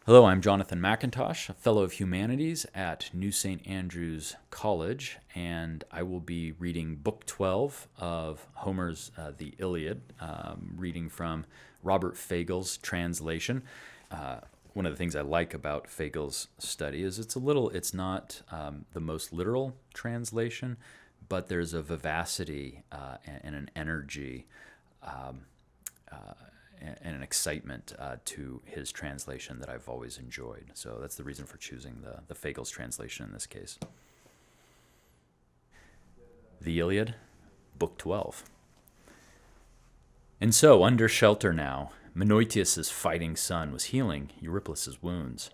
Hello, I'm Jonathan McIntosh, a Fellow of Humanities at New St. Andrews College, and I will be reading Book 12 of Homer's The Iliad, reading from Robert Fagel's translation. One of the things I like about Fagel's study is it's not the most literal translation, but there's a vivacity and an energy and an excitement to his translation that I've always enjoyed. So that's the reason for choosing the Fagel's translation in this case. The Iliad, Book 12. And so, under shelter now, Menoetius' fighting son was healing Eurypylus' wounds.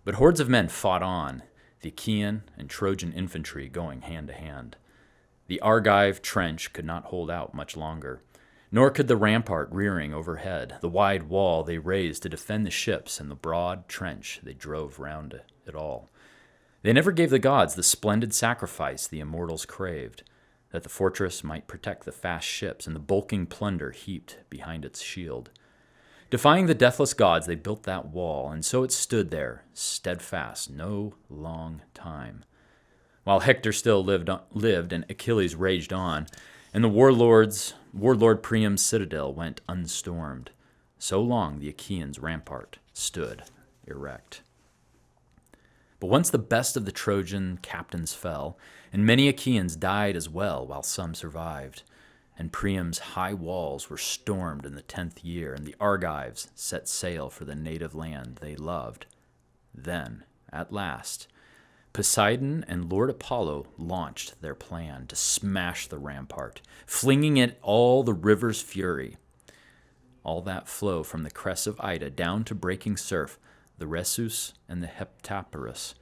But hordes of men fought on, the Achaean and Trojan infantry going hand to hand. The Argive trench could not hold out much longer, nor could the rampart rearing overhead, the wide wall they raised to defend the ships, and the broad trench they drove round it all. They never gave the gods the splendid sacrifice the immortals craved, that the fortress might protect the fast ships and the bulking plunder heaped behind its shield. Defying the deathless gods, they built that wall, and so it stood there, steadfast, no long time. While Hector still lived and Achilles raged on, and the warlord Priam's citadel went unstormed, so long the Achaeans' rampart stood erect. But once the best of the Trojan captains fell, and many Achaeans died as well, while some survived, and Priam's high walls were stormed in the 10th year, and the Argives set sail for the native land they loved, then, at last, Poseidon and Lord Apollo launched their plan to smash the rampart, flinging it all the river's fury. All that flow from the crest of Ida down to breaking surf, the Rhesus and the Heptaporus,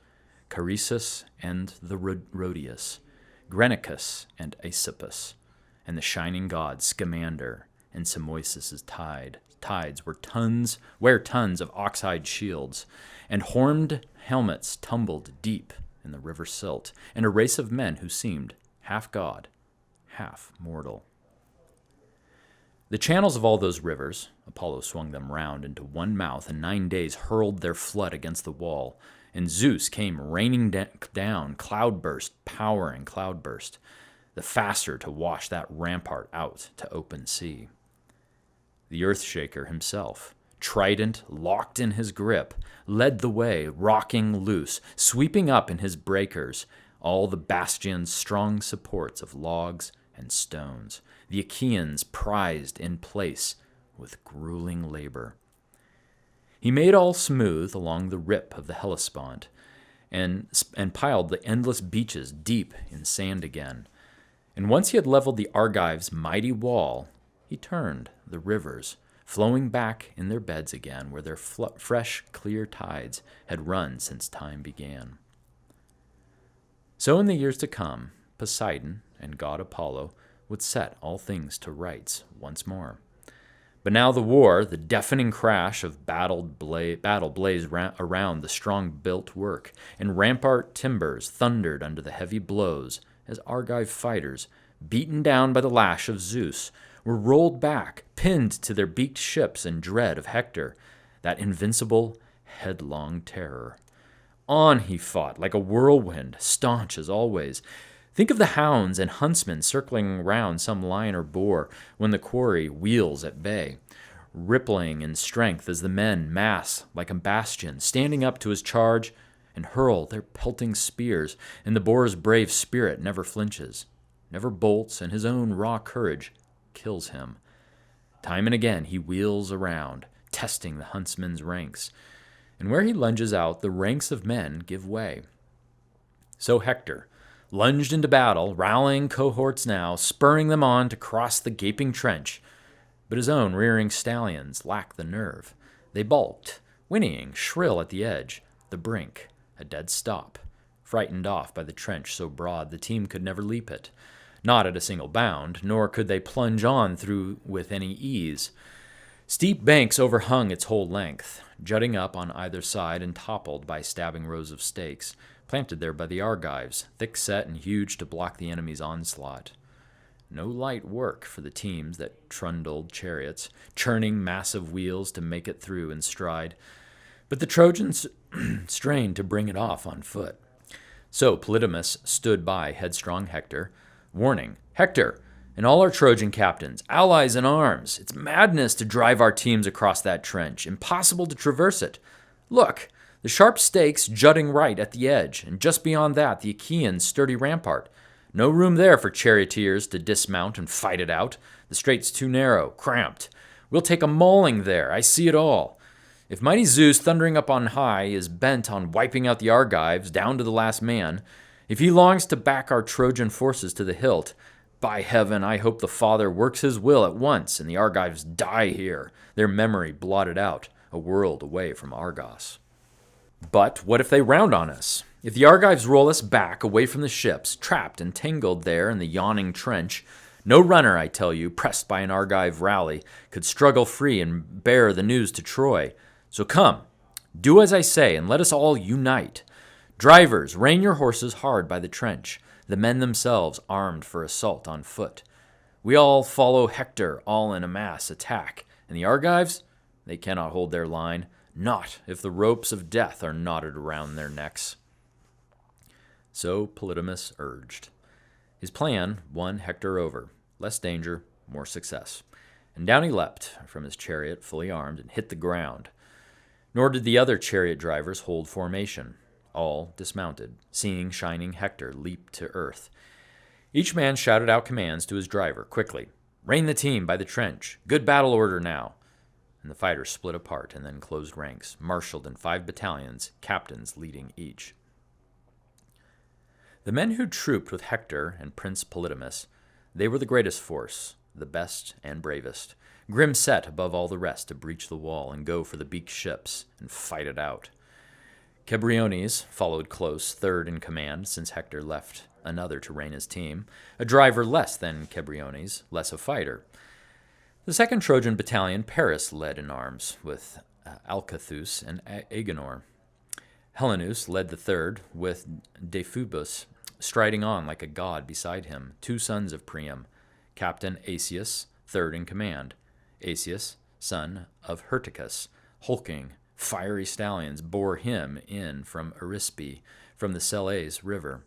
Carissus and the Rhodius, Grenicus and Aesopus, and the shining gods Scamander and Samoisus' tides where tons of ox-hide shields, and horned helmets tumbled deep in the river silt, and a race of men who seemed half god, half mortal. The channels of all those rivers, Apollo swung them round into one mouth, and 9 days hurled their flood against the wall, and Zeus came raining down cloudburst, powering cloudburst, the faster to wash that rampart out to open sea. The earth-shaker himself, trident locked in his grip, led the way, rocking loose, sweeping up in his breakers all the bastion's strong supports of logs and stones, the Achaeans prized in place with grueling labor. He made all smooth along the rip of the Hellespont, and piled the endless beaches deep in sand again. And once he had leveled the Argives' mighty wall, he turned the rivers, flowing back in their beds again where their fresh, clear tides had run since time began. So in the years to come, Poseidon and god Apollo would set all things to rights once more. But now the war, the deafening crash of battle blazed around the strong-built work, and rampart timbers thundered under the heavy blows as Argive fighters, beaten down by the lash of Zeus, were rolled back, pinned to their beaked ships in dread of Hector, that invincible, headlong terror. On he fought like a whirlwind, staunch as always. Think of the hounds and huntsmen circling round some lion or boar when the quarry wheels at bay, rippling in strength as the men mass like a bastion, standing up to his charge and hurl their pelting spears, and the boar's brave spirit never flinches, never bolts, and his own raw courage kills him. Time and again he wheels around, testing the huntsman's ranks, and where he lunges out, the ranks of men give way. So Hector lunged into battle, rallying cohorts now, spurring them on to cross the gaping trench, but his own rearing stallions lacked the nerve. They balked, whinnying shrill at the edge, the brink, a dead stop, frightened off by the trench so broad the team could never leap it. Not at a single bound, nor could they plunge on through with any ease. Steep banks overhung its whole length, jutting up on either side and toppled by stabbing rows of stakes, planted there by the Argives, thick-set and huge to block the enemy's onslaught. No light work for the teams that trundled chariots, churning massive wheels to make it through in stride. But the Trojans strained to bring it off on foot. So Polydamas stood by headstrong Hector, warning, "Hector, and all our Trojan captains, allies in arms, it's madness to drive our teams across that trench, impossible to traverse it. Look, the sharp stakes jutting right at the edge, and just beyond that the Achaeans' sturdy rampart. No room there for charioteers to dismount and fight it out. The strait's too narrow, cramped. We'll take a mauling there, I see it all. If mighty Zeus, thundering up on high, is bent on wiping out the Argives down to the last man, if he longs to back our Trojan forces to the hilt, by heaven, I hope the Father works his will at once and the Argives die here, their memory blotted out, a world away from Argos. But what if they round on us? If the Argives roll us back away from the ships, trapped and tangled there in the yawning trench, no runner, I tell you, pressed by an Argive rally, could struggle free and bear the news to Troy. So come, do as I say, and let us all unite. Drivers, rein your horses hard by the trench, the men themselves armed for assault on foot. We all follow Hector, all in a mass attack, and the Argives, they cannot hold their line, not if the ropes of death are knotted around their necks." So Polydamas urged. His plan won Hector over. Less danger, more success. And down he leapt from his chariot, fully armed, and hit the ground. Nor did the other chariot drivers hold formation. All dismounted, seeing shining Hector leap to earth. Each man shouted out commands to his driver, quickly. "Rein the team by the trench. Good battle order now." And the fighters split apart and then closed ranks, marshaled in 5 battalions, captains leading each. The men who trooped with Hector and Prince Polydamas, they were the greatest force, the best and bravest, grim set above all the rest to breach the wall and go for the beaked ships and fight it out. Cebriones followed close, third in command, since Hector left another to rein his team, a driver less than Cebriones, less a fighter. The 2nd Trojan battalion Paris led in arms, with Alcathous and Agenor. Helenus led the 3rd, with Deiphobus striding on like a god beside him, 2 sons of Priam, Captain Asius, 3rd in command. Asius, son of Hyrtacus, hulking, fiery stallions bore him in from Arisbe, from the Selleis river.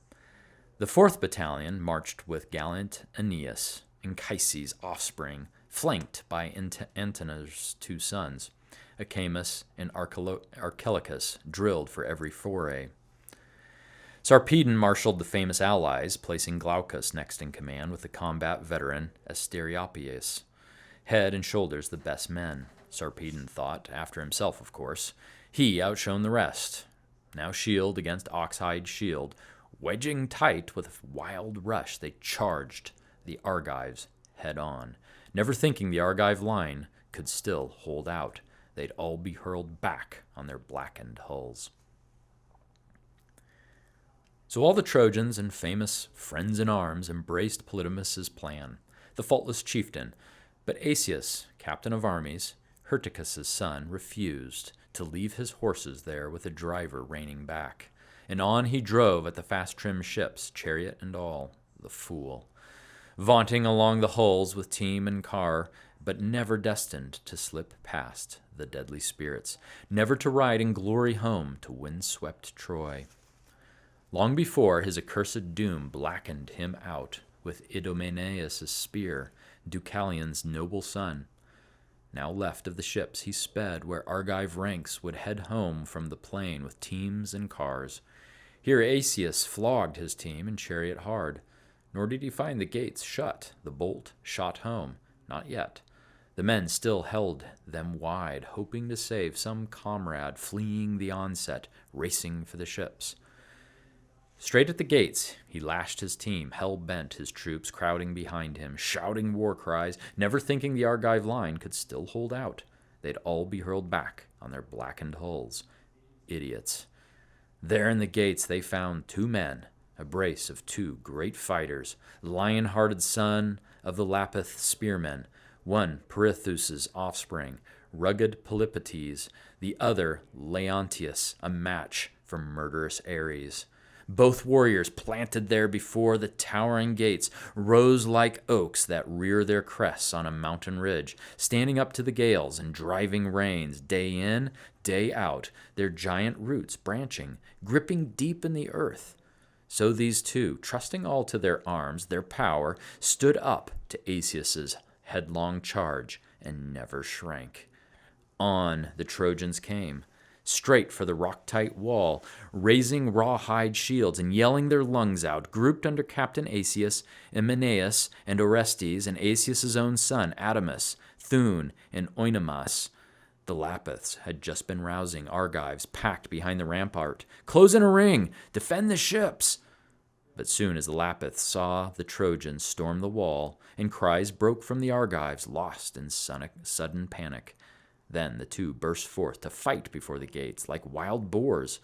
The 4th battalion marched with gallant Aeneas, Anchises' offspring, flanked by Antenor's 2 sons, Acamas and Archelicus, drilled for every foray. Sarpedon marshaled the famous allies, placing Glaucus next in command with the combat veteran Asteropaeus, head and shoulders the best men. Sarpedon thought, after himself, of course. He outshone the rest. Now shield against ox-hide shield, wedging tight with a wild rush, they charged the Argives head on, never thinking the Argive line could still hold out. They'd all be hurled back on their blackened hulls. So all the Trojans and famous friends in arms embraced Polydamas' plan, the faultless chieftain, but Asius, captain of armies, Hyrtacus' son, refused to leave his horses there with a driver reining back, and on he drove at the fast-trimmed ships, chariot and all, the fool, vaunting along the hulls with team and car, but never destined to slip past the deadly spirits, never to ride in glory home to wind-swept Troy. Long before, his accursed doom blackened him out with Idomeneus' spear, Deucalion's noble son. Now left of the ships, he sped where Argive ranks would head home from the plain with teams and cars. Here Asius flogged his team and chariot hard, nor did he find the gates shut, the bolt shot home. Not yet. The men still held them wide, hoping to save some comrade fleeing the onset, racing for the ships. Straight at the gates, he lashed his team, hell-bent, his troops crowding behind him, shouting war cries, never thinking the Argive line could still hold out. They'd all be hurled back on their blackened hulls. Idiots. There in the gates they found 2 men, a brace of 2 great fighters, lion-hearted son of the Lapith spearmen, one Pirithous' offspring, rugged Polypotes, the other Leontius, a match for murderous Ares. Both warriors, planted there before the towering gates, rose like oaks that rear their crests on a mountain ridge, standing up to the gales and driving rains, day in, day out, their giant roots branching, gripping deep in the earth. So these two, trusting all to their arms, their power, stood up to Asius's headlong charge and never shrank. On the Trojans came, straight for the rock-tight wall, raising rawhide shields and yelling their lungs out, grouped under Captain Asius, Menelaus, and Orestes, and Asius's own son, Adamas, Thune, and Oenomas. The Lapiths had just been rousing Argives packed behind the rampart. "Close in a ring! Defend the ships!" But soon as the Lapiths saw the Trojans storm the wall, and cries broke from the Argives, lost in sudden panic. Then the two burst forth to fight before the gates like wild boars,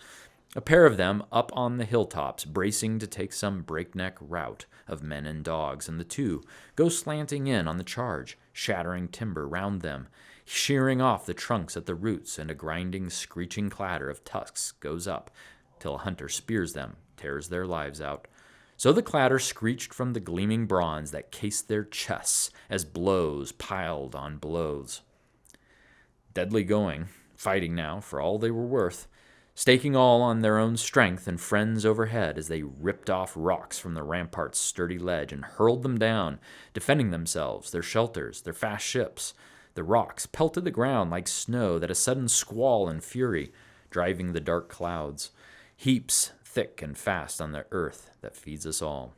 a pair of them up on the hilltops, bracing to take some breakneck rout of men and dogs, and the two go slanting in on the charge, shattering timber round them, shearing off the trunks at the roots, and a grinding, screeching clatter of tusks goes up, till a hunter spears them, tears their lives out. So the clatter screeched from the gleaming bronze that cased their chests as blows piled on blows. Deadly going, fighting now for all they were worth, staking all on their own strength and friends overhead as they ripped off rocks from the rampart's sturdy ledge and hurled them down, defending themselves, their shelters, their fast ships. The rocks pelted the ground like snow that a sudden squall and fury, driving the dark clouds, heaps thick and fast on the earth that feeds us all.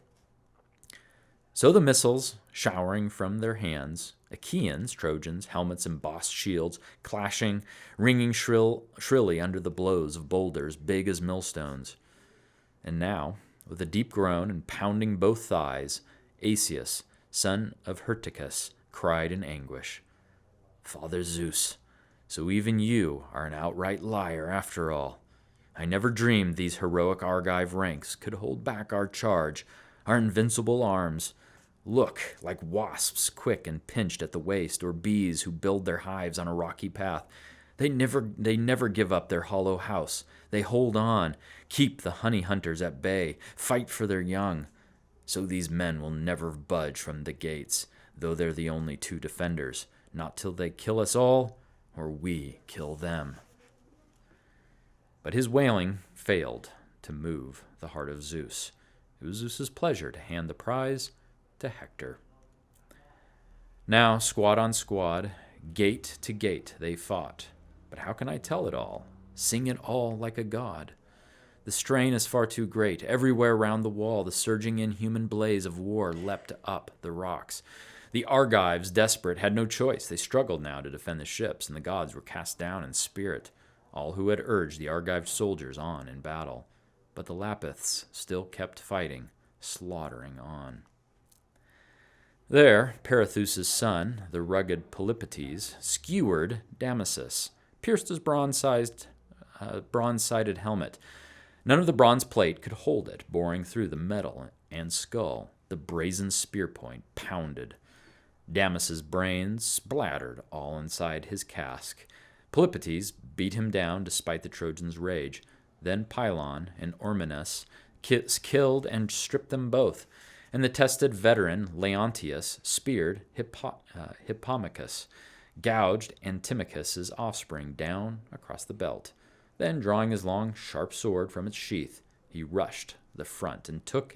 So the missiles, showering from their hands, Achaeans, Trojans, helmets, embossed shields, clashing, ringing shrilly under the blows of boulders big as millstones. And now, with a deep groan and pounding both thighs, Asius, son of Hyrtacus, cried in anguish, "Father Zeus, so even you are an outright liar after all. I never dreamed these heroic Argive ranks could hold back our charge, our invincible arms. Look, like wasps quick and pinched at the waist, or bees who build their hives on a rocky path. They never give up their hollow house. They hold on, keep the honey hunters at bay, fight for their young. So these men will never budge from the gates, though they're the only two defenders, not till they kill us all, or we kill them." But his wailing failed to move the heart of Zeus. It was Zeus's pleasure to hand the prize to Hector. Now, squad on squad, gate to gate they fought. But how can I tell it all, sing it all like a god? The strain is far too great. Everywhere round the wall, the surging inhuman blaze of war leapt up the rocks. The Argives, desperate, had no choice. They struggled now to defend the ships, and the gods were cast down in spirit, all who had urged the Argive soldiers on in battle. But the Lapiths still kept fighting, slaughtering on. There, Perithous' son, the rugged Polypotes, skewered Damasus, pierced his bronze-sided helmet. None of the bronze plate could hold it, boring through the metal and skull. The brazen spear point pounded. Damas's brains splattered all inside his casque. Polypotes beat him down despite the Trojans' rage. Then Pylon and Ormenus killed and stripped them both, and the tested veteran Leontius speared Hippomachus, gouged Antimachus's offspring down across the belt. Then, drawing his long, sharp sword from its sheath, he rushed the front and took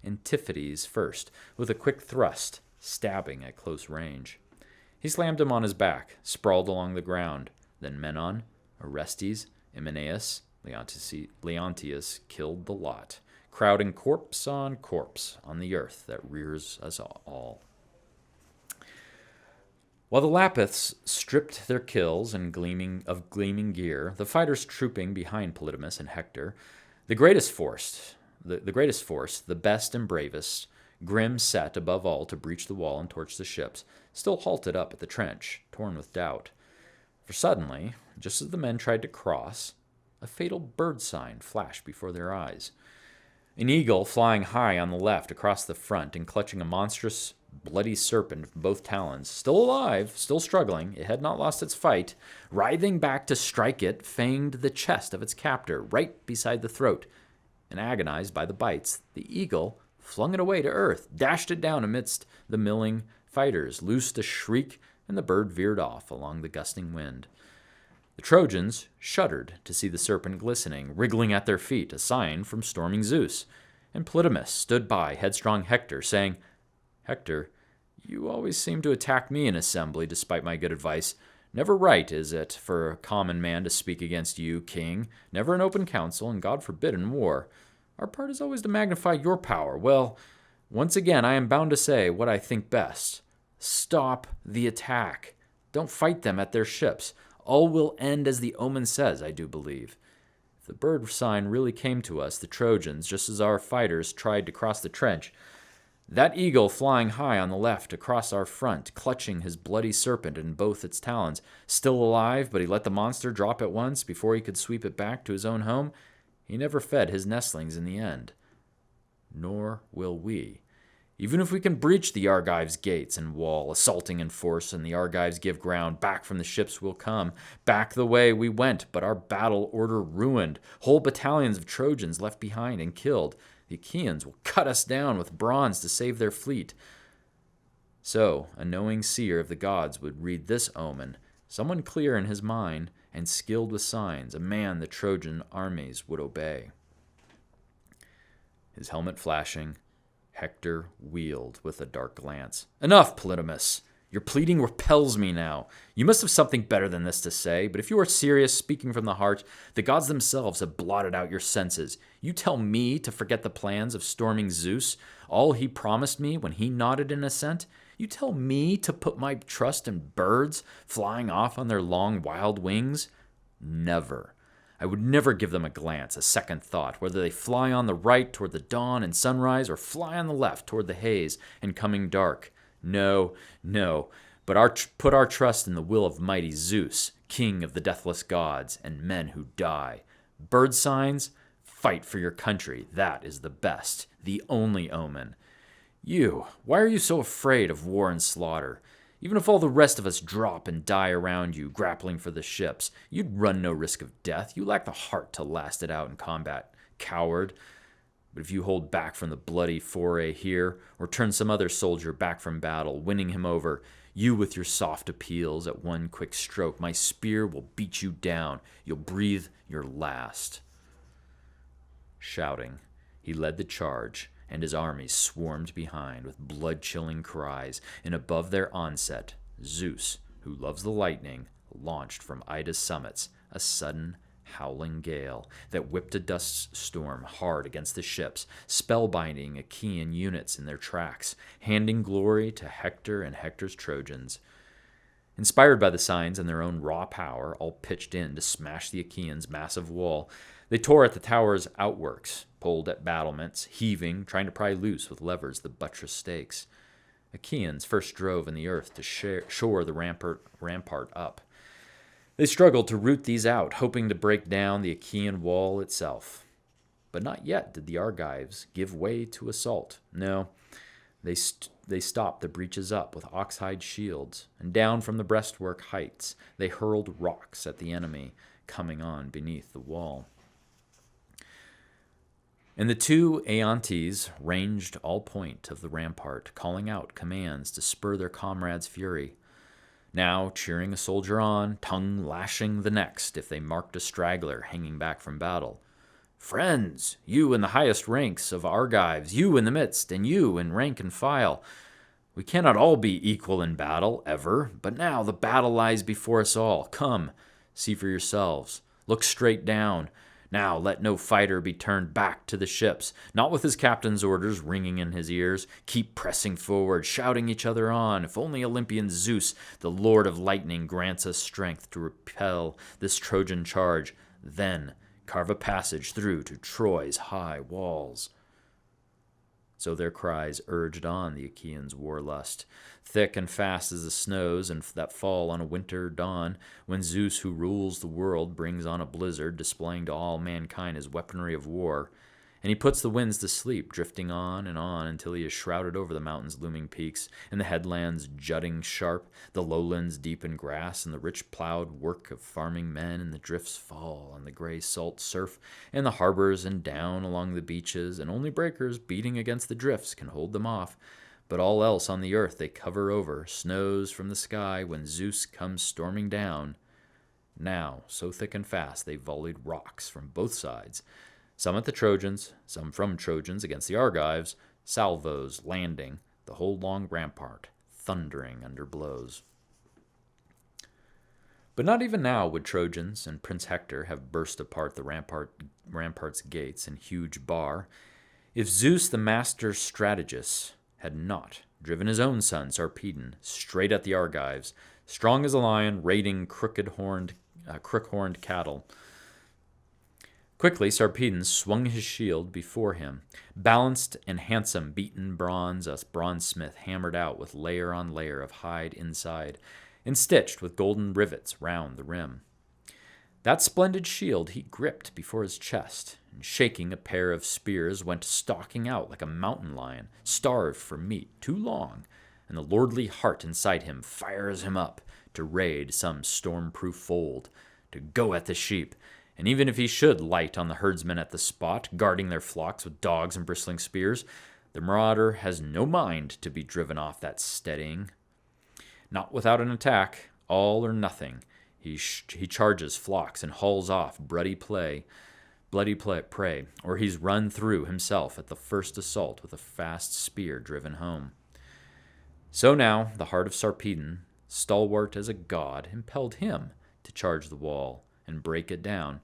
Antiphates first, with a quick thrust, stabbing at close range. He slammed him on his back, sprawled along the ground. Then Menon, Orestes, Menelaus, Leontius killed the lot, crowding corpse on the earth that rears us all. While the Lapiths stripped their kills and gleaming gear, the fighters trooping behind Polydamas and Hector, the greatest force, the best and bravest, grim set above all to breach the wall and torch the ships, still halted up at the trench, torn with doubt. For suddenly, just as the men tried to cross, a fatal bird sign flashed before their eyes. An eagle flying high on the left across the front and clutching a monstrous, bloody serpent with both talons, still alive, still struggling, it had not lost its fight, writhing back to strike it, fanged the chest of its captor, right beside the throat. and agonized by the bites, the eagle flung it away to earth, dashed it down amidst the milling fighters, loosed a shriek, and the bird veered off along the gusting wind. The Trojans shuddered to see the serpent glistening, wriggling at their feet, a sign from storming Zeus. And Polydamas stood by headstrong Hector, saying, "Hector, you always seem to attack me in assembly despite my good advice. Never right, is it, for a common man to speak against you, king? Never in open council, and God forbid in war. Our part is always to magnify your power. Well, once again, I am bound to say what I think best. Stop the attack. Don't fight them at their ships. All will end as the omen says, I do believe. If the bird sign really came to us, the Trojans, just as our fighters tried to cross the trench, that eagle flying high on the left across our front, clutching his bloody serpent in both its talons, still alive, but he let the monster drop at once before he could sweep it back to his own home, he never fed his nestlings in the end. Nor will we. Even if we can breach the Argives' gates and wall, assaulting in force, and the Argives give ground, back from the ships we'll come, back the way we went, but our battle order ruined, whole battalions of Trojans left behind and killed. The Achaeans will cut us down with bronze to save their fleet." So, a knowing seer of the gods would read this omen, someone clear in his mind and skilled with signs, a man the Trojan armies would obey. His helmet flashing, Hector wheeled with a dark glance. "Enough, Polydamas! Your pleading repels me now. You must have something better than this to say, but if you are serious, speaking from the heart, the gods themselves have blotted out your senses. You tell me to forget the plans of storming Zeus, all he promised me when he nodded in assent? You tell me to put my trust in birds flying off on their long, wild wings? Never. I would never give them a glance, a second thought, whether they fly on the right toward the dawn and sunrise or fly on the left toward the haze and coming dark. No, but put our trust in the will of mighty Zeus, king of the deathless gods and men who die. Bird signs, fight for your country. That is the best, the only omen. Why are you so afraid of war and slaughter? Even if all the rest of us drop and die around you, grappling for the ships, you'd run no risk of death. You lack the heart to last it out in combat, coward. But if you hold back from the bloody foray here, or turn some other soldier back from battle, winning him over, you with your soft appeals at one quick stroke, my spear will beat you down. You'll breathe your last." Shouting, he led the charge, and his armies swarmed behind with blood-chilling cries, and above their onset, Zeus, who loves the lightning, launched from Ida's summits a sudden howling gale that whipped a dust storm hard against the ships, spellbinding Achaean units in their tracks, handing glory to Hector and Hector's Trojans. Inspired by the signs and their own raw power, all pitched in to smash the Achaeans' massive wall, they tore at the tower's outworks, pulled at battlements, heaving, trying to pry loose with levers the buttress stakes. Achaeans first drove in the earth to shore the rampart up. They struggled to root these out, hoping to break down the Achaean wall itself. But not yet did the Argives give way to assault. No, they stopped the breaches up with oxhide shields, and down from the breastwork heights they hurled rocks at the enemy coming on beneath the wall. And the two Aeantes ranged all point of the rampart, calling out commands to spur their comrades' fury. Now cheering a soldier on, tongue lashing the next if they marked a straggler hanging back from battle. "Friends, you in the highest ranks of Argives, you in the midst, and you in rank and file. We cannot all be equal in battle, ever, but now the battle lies before us all. Come, see for yourselves. Look straight down. Now let no fighter be turned back to the ships, not with his captain's orders ringing in his ears. Keep pressing forward, shouting each other on. If only Olympian Zeus, the Lord of Lightning, grants us strength to repel this Trojan charge, then carve a passage through to Troy's high walls." So their cries urged on the Achaeans' war-lust, thick and fast as the snows that fall on a winter dawn, when Zeus, who rules the world, brings on a blizzard, displaying to all mankind his weaponry of war. and he puts the winds to sleep, drifting on until he is shrouded over the mountains' looming peaks, and the headlands jutting sharp, the lowlands deep in grass, and the rich plowed work of farming men, and the drifts fall on the gray salt surf, and the harbors and down along the beaches, and only breakers beating against the drifts can hold them off. But all else on the earth they cover over, snows from the sky when Zeus comes storming down. Now, so thick and fast, they volleyed rocks from both sides, some at the Trojans, some from Trojans against the Argives, salvos landing, the whole long rampart thundering under blows. But not even now would Trojans and Prince Hector have burst apart the rampart's gates and huge bar, if Zeus the master strategist had not driven his own son Sarpedon straight at the Argives, strong as a lion raiding crook-horned cattle. Quickly Sarpedon swung his shield before him, balanced and handsome beaten bronze, a bronzesmith hammered out with layer on layer of hide inside, and stitched with golden rivets round the rim. That splendid shield he gripped before his chest, and shaking a pair of spears went stalking out like a mountain lion, starved for meat too long, and the lordly heart inside him fires him up to raid some storm-proof fold, to go at the sheep, and even if he should light on the herdsmen at the spot, guarding their flocks with dogs and bristling spears, the marauder has no mind to be driven off that steadying. Not without an attack, all or nothing, he charges flocks and hauls off bloody prey, or he's run through himself at the first assault with a fast spear driven home. So now the heart of Sarpedon, stalwart as a god, impelled him to charge the wall and break it down.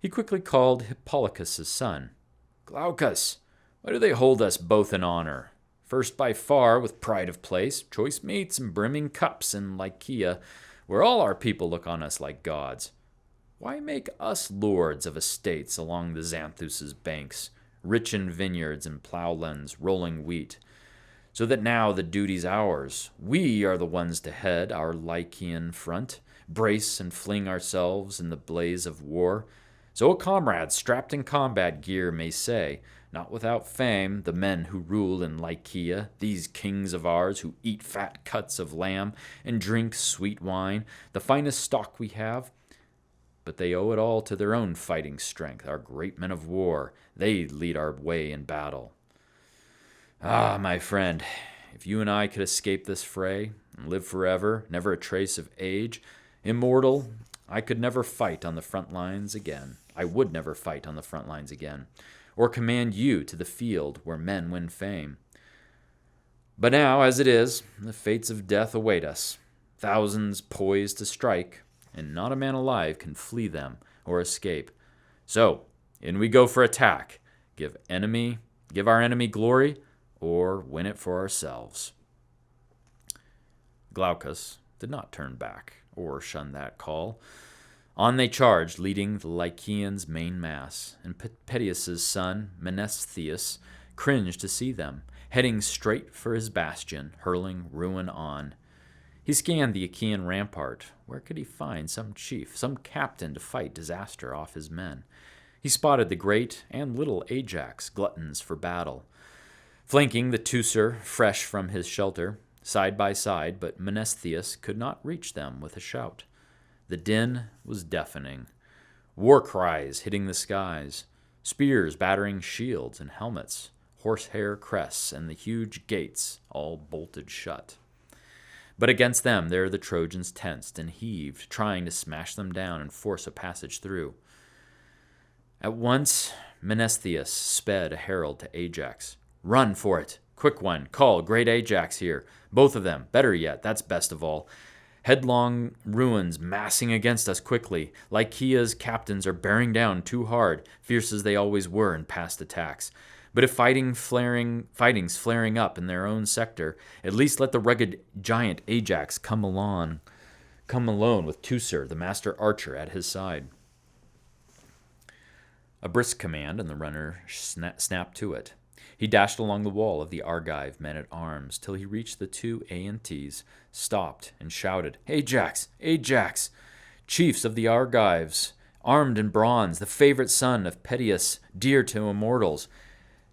He quickly called Hippolochus' son. "Glaucus, why do they hold us both in honor? First by far with pride of place, choice meats and brimming cups in Lycia, where all our people look on us like gods. Why make us lords of estates along the Xanthus' banks, rich in vineyards and plowlands, rolling wheat? So that now the duty's ours. We are the ones to head our Lycian front, brace and fling ourselves in the blaze of war. So a comrade strapped in combat gear may say, not without fame, the men who rule in Lycia, these kings of ours who eat fat cuts of lamb and drink sweet wine, the finest stock we have. But they owe it all to their own fighting strength, our great men of war. They lead our way in battle. Ah, my friend, if you and I could escape this fray and live forever, never a trace of age, immortal, I could never fight on the front lines again. I would never fight on the front lines again, or command you to the field where men win fame. But now, as it is, the fates of death await us, thousands poised to strike, and not a man alive can flee them or escape. So, in we go for attack, give our enemy glory, or win it for ourselves." Glaucus did not turn back or shun that call. On they charged, leading the Lycians' main mass, and Peteus' son, Menestheus, cringed to see them, heading straight for his bastion, hurling ruin on. He scanned the Achaean rampart. Where could he find some chief, some captain to fight disaster off his men? He spotted the great and little Ajax, gluttons for battle, flanking the Teucer, fresh from his shelter, side by side, but Menestheus could not reach them with a shout. The din was deafening. War cries hitting the skies, spears battering shields and helmets, horsehair crests, and the huge gates all bolted shut. But against them there the Trojans tensed and heaved, trying to smash them down and force a passage through. At once Menestheus sped a herald to Ajax. "Run for it! Quick one! Call, great Ajax here! Both of them! Better yet, that's best of all! Headlong ruins massing against us quickly. Lycia's captains are bearing down too hard, fierce as they always were in past attacks. But if fighting's flaring up in their own sector, at least let the rugged giant Ajax come alone with Teucer, the master archer, at his side." A brisk command, and the runner snapped to it. He dashed along the wall of the Argive men-at-arms till he reached the two Aeantes, stopped, and shouted, "Ajax! Ajax! Chiefs of the Argives, armed in bronze, the favorite son of Peleus, dear to immortals,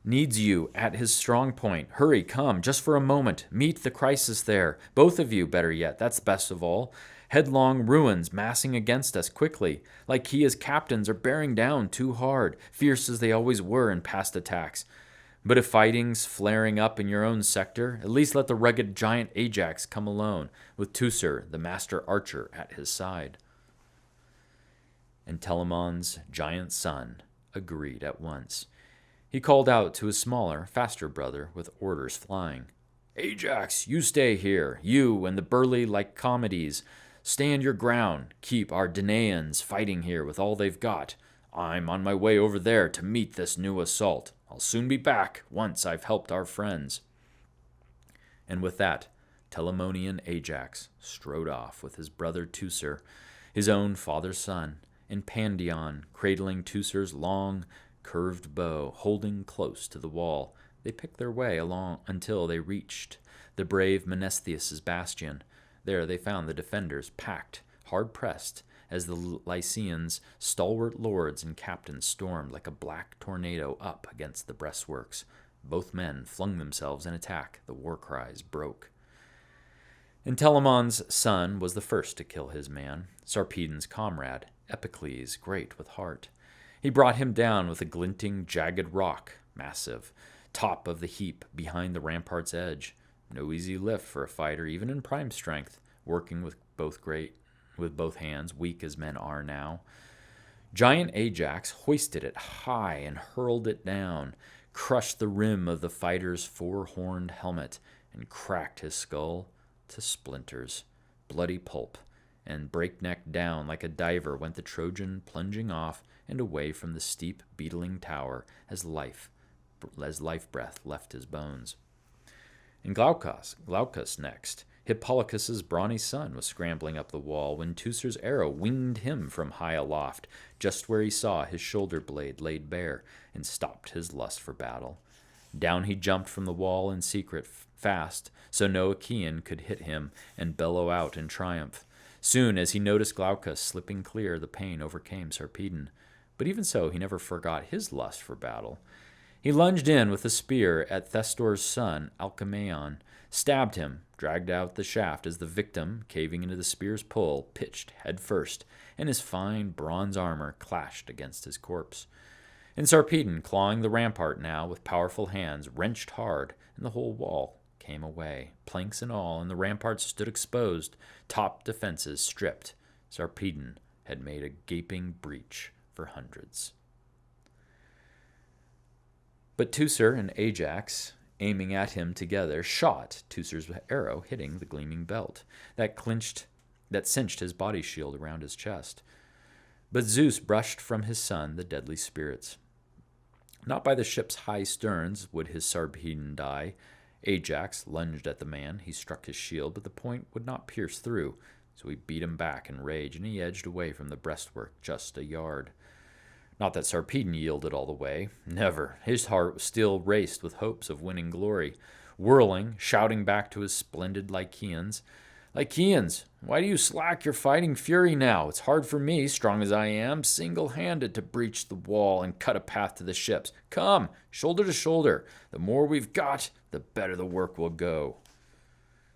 needs you at his strong point. Hurry, come, just for a moment. Meet the crisis there. Both of you, better yet, that's best of all. Headlong ruins massing against us quickly. Lycia's captains are bearing down too hard, fierce as they always were in past attacks. But if fighting's flaring up in your own sector, at least let the rugged giant Ajax come alone, with Teucer, the master archer, at his side. And Telamon's giant son agreed at once. He called out to his smaller, faster brother with orders flying. Ajax, you stay here. You and the burly Lycomedes, stand your ground. Keep our Danaans fighting here with all they've got. I'm on my way over there to meet this new assault. I'll soon be back once I've helped our friends. And with that, Telamonian Ajax strode off with his brother Teucer, his own father's son, and Pandion, cradling Teucer's long, curved bow, holding close to the wall. They picked their way along until they reached the brave Menestheus' bastion. There they found the defenders packed, hard-pressed, as the Lycians' stalwart lords and captains stormed like a black tornado up against the breastworks. Both men flung themselves in attack. The war cries broke. And Telamon's son was the first to kill his man, Sarpedon's comrade, Epicles, great with heart. He brought him down with a glinting, jagged rock, massive, top of the heap behind the rampart's edge. No easy lift for a fighter, even in prime strength, working with both hands, weak as men are now. Giant Ajax hoisted it high and hurled it down, crushed the rim of the fighter's four-horned helmet, and cracked his skull to splinters, bloody pulp, and breakneck down like a diver went the Trojan plunging off and away from the steep, beetling tower as life breath left his bones. And Glaucus next. Hippolochus' brawny son was scrambling up the wall when Teucer's arrow winged him from high aloft, just where he saw his shoulder blade laid bare, and stopped his lust for battle. Down he jumped from the wall in secret, fast, so no Achaean could hit him and bellow out in triumph. Soon as he noticed Glaucus slipping clear, the pain overcame Sarpedon. But even so, he never forgot his lust for battle. He lunged in with a spear at Thestor's son, Alcmaeon, stabbed him, dragged out the shaft as the victim, caving into the spear's pull, pitched head first, and his fine bronze armor clashed against his corpse. And Sarpedon, clawing the rampart now with powerful hands, wrenched hard, and the whole wall came away, planks and all, and the ramparts stood exposed, top defenses stripped. Sarpedon had made a gaping breach for hundreds. But Teucer and Ajax, aiming at him together, shot Teucer's arrow, hitting the gleaming belt that cinched his body shield around his chest. But Zeus brushed from his son the deadly spirits. Not by the ship's high sterns would his Sarpedon die. Ajax lunged at the man. He struck his shield, but the point would not pierce through, so he beat him back in rage, and he edged away from the breastwork just a yard. Not that Sarpedon yielded all the way. Never. His heart still raced with hopes of winning glory. Whirling, shouting back to his splendid Lycians, Lycians, why do you slack your fighting fury now? It's hard for me, strong as I am, single-handed to breach the wall and cut a path to the ships. Come, shoulder to shoulder. The more we've got, the better the work will go.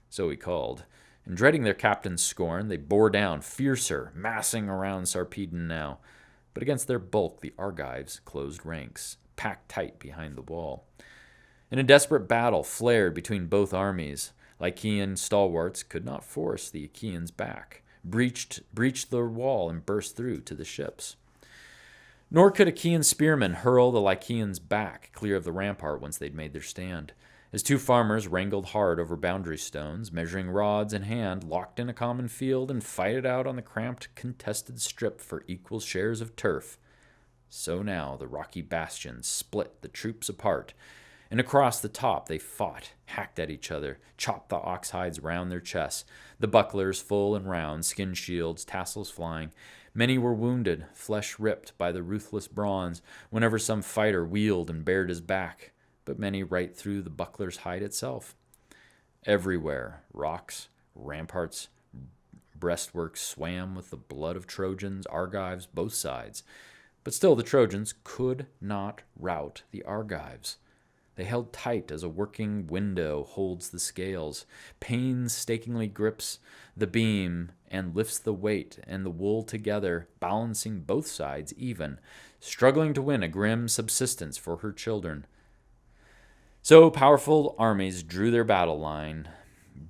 So he called. And dreading their captain's scorn, they bore down, fiercer, massing around Sarpedon now. But against their bulk, the Argives closed ranks, packed tight behind the wall. And a desperate battle flared between both armies. Lycian stalwarts could not force the Achaeans back, breached the wall and burst through to the ships. Nor could Achaean spearmen hurl the Lycians back, clear of the rampart once they'd made their stand. As two farmers wrangled hard over boundary stones, measuring rods in hand, locked in a common field, and fight it out on the cramped, contested strip for equal shares of turf, so now the rocky bastions split the troops apart, and across the top they fought, hacked at each other, chopped the ox hides round their chests, the bucklers full and round, skin shields, tassels flying. Many were wounded, flesh ripped by the ruthless bronze, whenever some fighter wheeled and bared his back, but many right through the buckler's hide itself. Everywhere, rocks, ramparts, Breastworks swam with the blood of Trojans, Argives, both sides. But still the Trojans could not rout the Argives. They held tight as a working window holds the scales, painstakingly grips the beam and lifts the weight and the wool together, balancing both sides even, struggling to win a grim subsistence for her children. So powerful armies drew their battle line,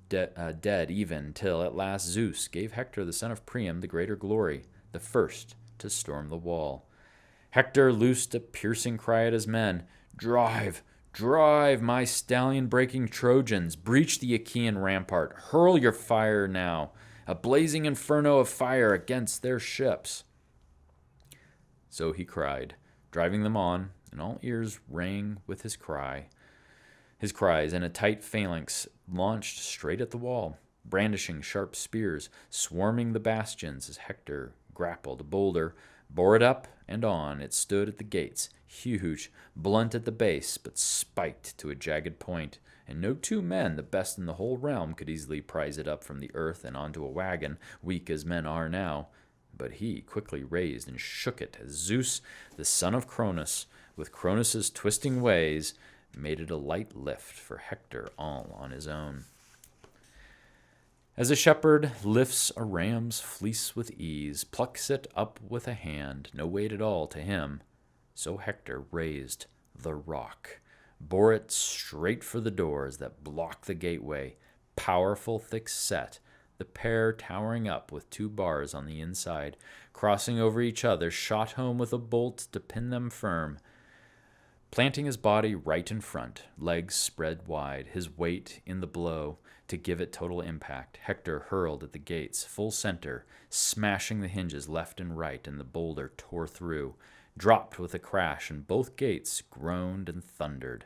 dead even, till at last Zeus gave Hector the son of Priam the greater glory, the first to storm the wall. Hector loosed a piercing cry at his men, "Drive! Drive, my stallion-breaking Trojans! Breach the Achaean rampart! Hurl your fire now, a blazing inferno of fire against their ships!" So he cried, driving them on, and all ears rang with his cries, and a tight phalanx launched straight at the wall, brandishing sharp spears, swarming the bastions as Hector grappled a boulder, bore it up and on. It stood at the gates, huge, blunt at the base, but spiked to a jagged point, and no two men, the best in the whole realm, could easily prise it up from the earth and onto a wagon, weak as men are now. But he quickly raised and shook it as Zeus, the son of Cronus, with Cronus's twisting ways, made it a light lift for Hector all on his own. As a shepherd lifts a ram's fleece with ease, plucks it up with a hand, no weight at all to him, so Hector raised the rock, bore it straight for the doors that block the gateway, powerful, thick set, the pair towering up with two bars on the inside, crossing over each other, shot home with a bolt to pin them firm. Planting his body right in front, legs spread wide, his weight in the blow to give it total impact, Hector hurled at the gates, full center, smashing the hinges left and right, and the boulder tore through, dropped with a crash, and both gates groaned and thundered.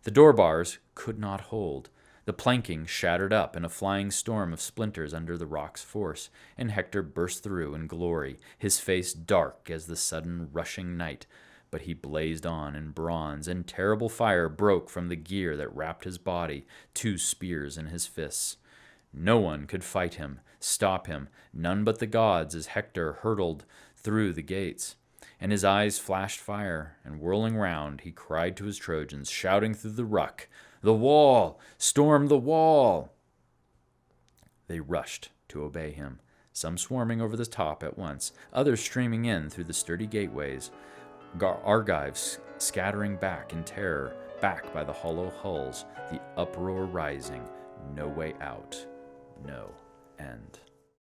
The door bars could not hold. The planking shattered up in a flying storm of splinters under the rock's force, and Hector burst through in glory, his face dark as the sudden rushing night. But he blazed on in bronze, and terrible fire broke from the gear that wrapped his body, two spears in his fists. No one could fight him, stop him, none but the gods, as Hector hurtled through the gates. And his eyes flashed fire, and whirling round, he cried to his Trojans, shouting through the ruck, "The wall! Storm the wall!" They rushed to obey him, some swarming over the top at once, others streaming in through the sturdy gateways, Argives scattering back in terror, back by the hollow hulls, the uproar rising, no way out, no end.